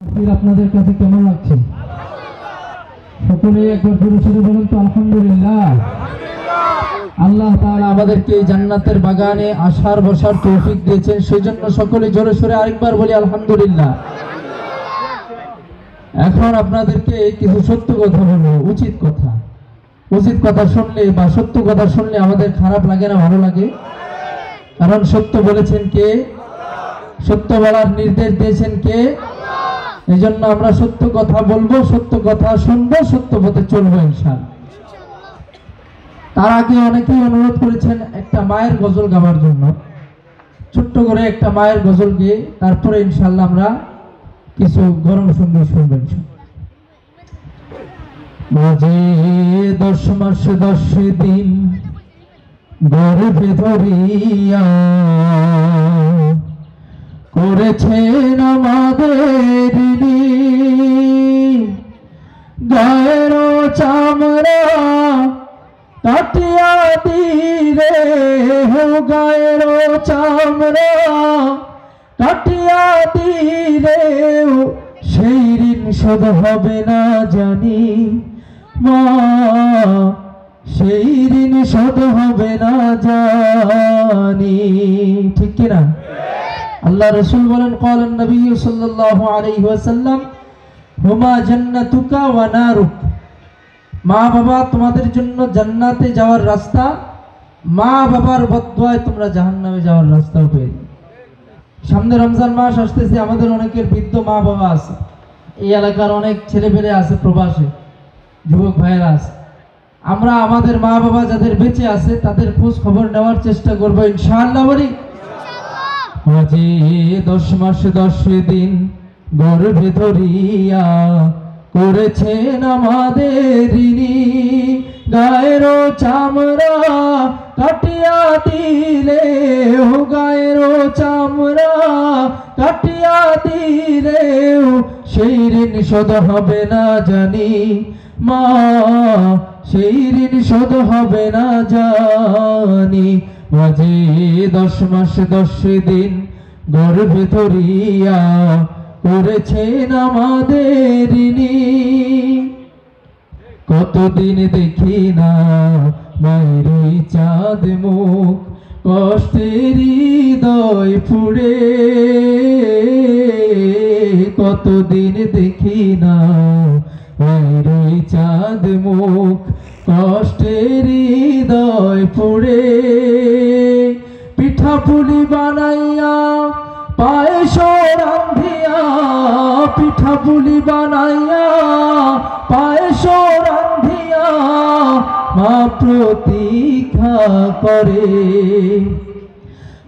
আপনাদের কাছে কেমন লাগছে? সকলে একবার জোরে বলুন তো আলহামদুলিল্লাহ। আল্লাহ তাআলা আমাদেরকে জান্নাতের বাগানে আসার বসার তৌফিক দিয়েছেন, সেজন্য সকলে জোরে সোরে আরেকবার বলি আলহামদুলিল্লাহ। এখন আপনাদেরকে কিছু সত্য কথা বলবো, উচিত কথা শুনলে বা সত্য কথা শুনলে আমাদের খারাপ লাগে না, ভালো লাগে? কারণ সত্য বলেছেন কে? সত্য বলার নির্দেশ দিয়েছেন কে? এই জন্য আমরা সত্য কথা বলবো, সত্য কথা শুনবো, সত্য পথে চলবো ইনশাআল্লাহ। তার আগে অনেকেই অনুরোধ করেছেন একটা মায়ের গজল গাওয়ার জন্য, ছোট্ট করে একটা মায়ের গজল গিয়ে তারপরে ইনশাআল্লাহ আমরা কিছু গরম সঙ্গীত শুনবেন। মাঝে 10 মাস 10 দিন গর্ভে ধরিয়া করেছেন আমাদের গায়ের চামড়া কাটিয়া দিলে, গায়ের চামড়া কাটিয়া দিলে সেই ঋণ শোধ হবে না জানি মা, সেই ঋণ শোধ হবে না জানি, ঠিক কিনা? আল্লাহ রাসূল বলেন ক্বালান নবী সাল্লাল্লাহু আলাইহি ওয়াসাল্লাম হুমা জান্নাতুকা ওয়া নারুক, মা বাবা তোমাদের জন্য জান্নাতে যাওয়ার রাস্তা, মা বাবার বদদুয়ায় তোমরা জাহান্নামে যাওয়ার রাস্তাও পেয়ে যাবে। সামনে রমজান মাস আসতেছে, আমাদের অনেকের বৃদ্ধ মা বাবা আছে, এই এলাকার অনেক ছেলেপেলে আছে প্রবাসে, যুবক ভাইয়েরা আছে। আমরা আমাদের মা বাবা যাদের বেঁচে আছে তাদের খোঁজ খবর নেওয়ার চেষ্টা করবো ইনশাআল্লাহ। বলি মাঝে 10 মাস 10 দিন গর্ভে ধরিয়া করেছেন আমাদের গায়ের চামড়া কাটিয়া দিলে, গায়ের চামড়া কাটিয়া দিলে সেই ঋণ শোধ হবে না জানি মা, সেই ঋণ শোধ হবে না জানি। মাঝে 10 মাস 10 দিন গর্ভে ধরিয়া করেছেন আমাদের কতদিন দেখি না মায়ের চাঁদ মুখ, কষ্টের হৃদয় পুড়ে, কতদিন দেখি না মায়ের চাঁদ মুখ, কষ্টের হৃদয় পুড়ে। পিঠা পুলি বানাইয়া পায়েস রান্ধিয়া, পিঠা পুলি বানাইয়া পায়েস রান্ধিয়া মা প্রতীক্ষা করে,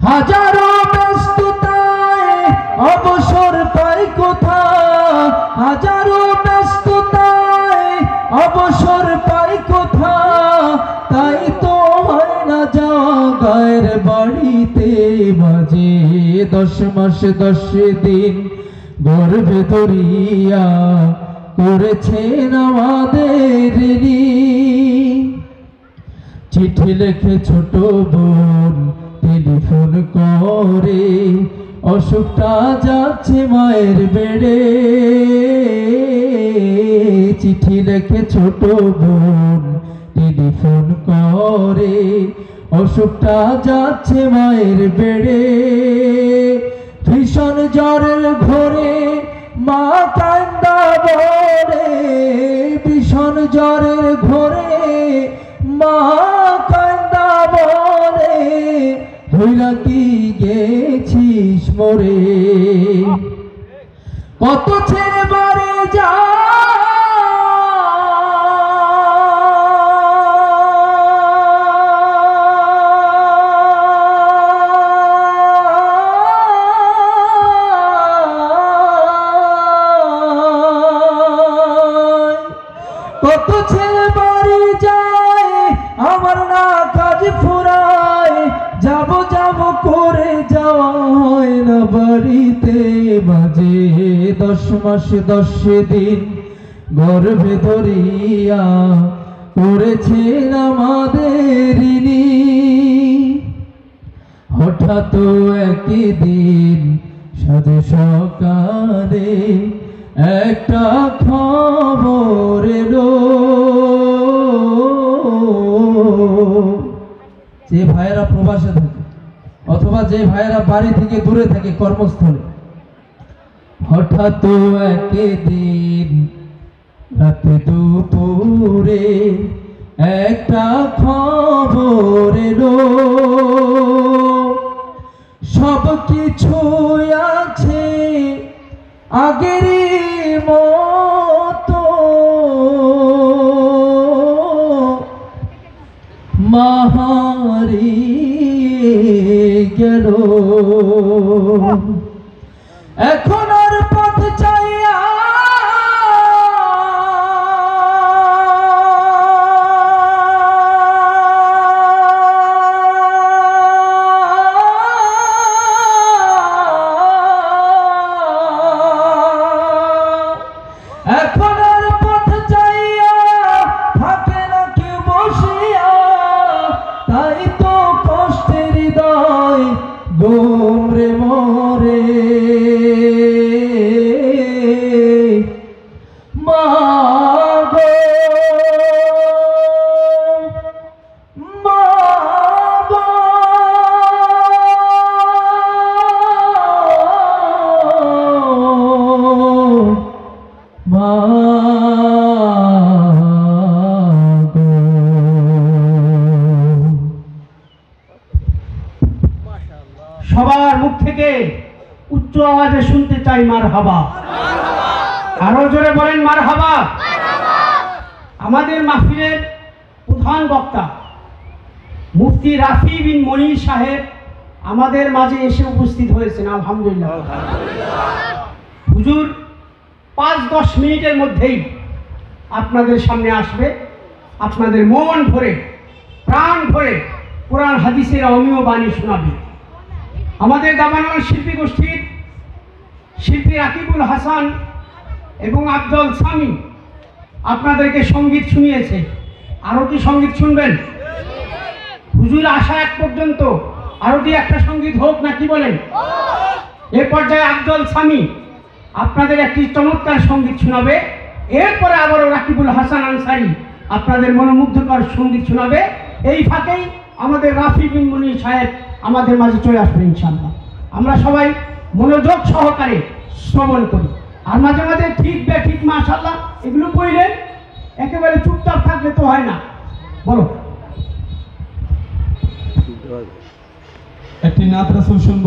হাজারো ব্যস্ততায় অবসর পাই কোথা, হাজারো ব্যস্ততায় অবসর পাই কোথা, তাই তো হয় না যাওয়া গায়ের বাড়িতে। মাঝে 10 মাস 10 দিন গর্ভে ধরিয়া করেছেন আমাদের চিঠি লেখে ছোট বোন টেলিফোন করে, অসুখটা যাচ্ছে মায়ের বেড়ে, চিঠি লেখে ছোট বোন টেলিফোন করে, অসুখটা যাচ্ছে মায়ের বেড়ে। ভীষণ জ্বরের ঘোরে মা কান্দা বলে, ভীষণ জ্বরের ঘোরে মা কান্দা বলে, হইলা কি গেছিস মরে, কত ছেড়ে বাড়ি যা কত ছেলে বাড়ি যায় আমার না কাজ ফুরায়, যাব যাব করে যাওয়া হয় না বাড়িতে। মাঝে 10 মাস 10 দিন গর্ভে ধরিয়া করেছেন আমাদের হঠাৎ একদিন সাজে সকালে একটা খবর এলো, যে ভাইয়েরা প্রবাসে থাকে অথবা যে ভাইয়েরা বাড়ি থেকে দূরে থাকে কর্মস্থলে, হঠাৎ একদিন রাতে দুপুরে একটা খবর এলো, সব কিছু আছে আগেরই মতো, মা হারিয়ে গেল। এখন আর পথ চাইয়া এখন আর পথ চাইয়া থাকে না কেউ বসিয়া, তাই তো কষ্টের হৃদয় গোমরে মরে। মা গো মা গো মা গো। সবার মুখ থেকে উচ্চ আওয়াজে শুনতে চাই মারহাবা। আরো জোরে বলেন মারহাবা। আমাদের মাহফিলের প্রধান বক্তা মুফতি রাফি বিন মনির সাহেব আমাদের মাঝে এসে উপস্থিত হয়েছেন, আলহামদুলিল্লাহ। হুজুর 5-10 মিনিটের মধ্যেই আপনাদের সামনে আসবে, আপনাদের মন ভরে প্রাণ ভরে কোরআন হাদিসের অমীয় বাণী শোনাবে। আমাদের দামানগঞ্জ শিল্পী গোষ্ঠীর শিল্পী রাকিবুল হাসান এবং আফজল সামি আপনাদেরকে সঙ্গীত শুনিয়েছে। আরও কি সঙ্গীত শুনবেন? হুজুর আসা এক পর্যন্ত আরও কি একটা সঙ্গীত হোক না কি বলেন? এ পর্যায়ে আফজল সামি আপনাদের একটি চমৎকার সঙ্গীত শোনাবে। এরপরে আবারও রাকিবুল হাসান আনসারি আপনাদের মনোমুগ্ধকর সঙ্গীত শোনাবে। এই ফাঁকেই আমাদের রাফি বিন মনির সাহেব আমাদের মাঝে চলে আসবেন ইনশাআল্লাহ। আমরা সবাই মনোযোগ সহকারে শ্রবণ করি, আর মাঝে মাঝে ঠিক ঠিক মাশাআল্লাহ এগুলো কইলেন, একেবারে চুপচাপ থাকলে তো হয় না। বলো একটি নাত রাসূল শুনবো।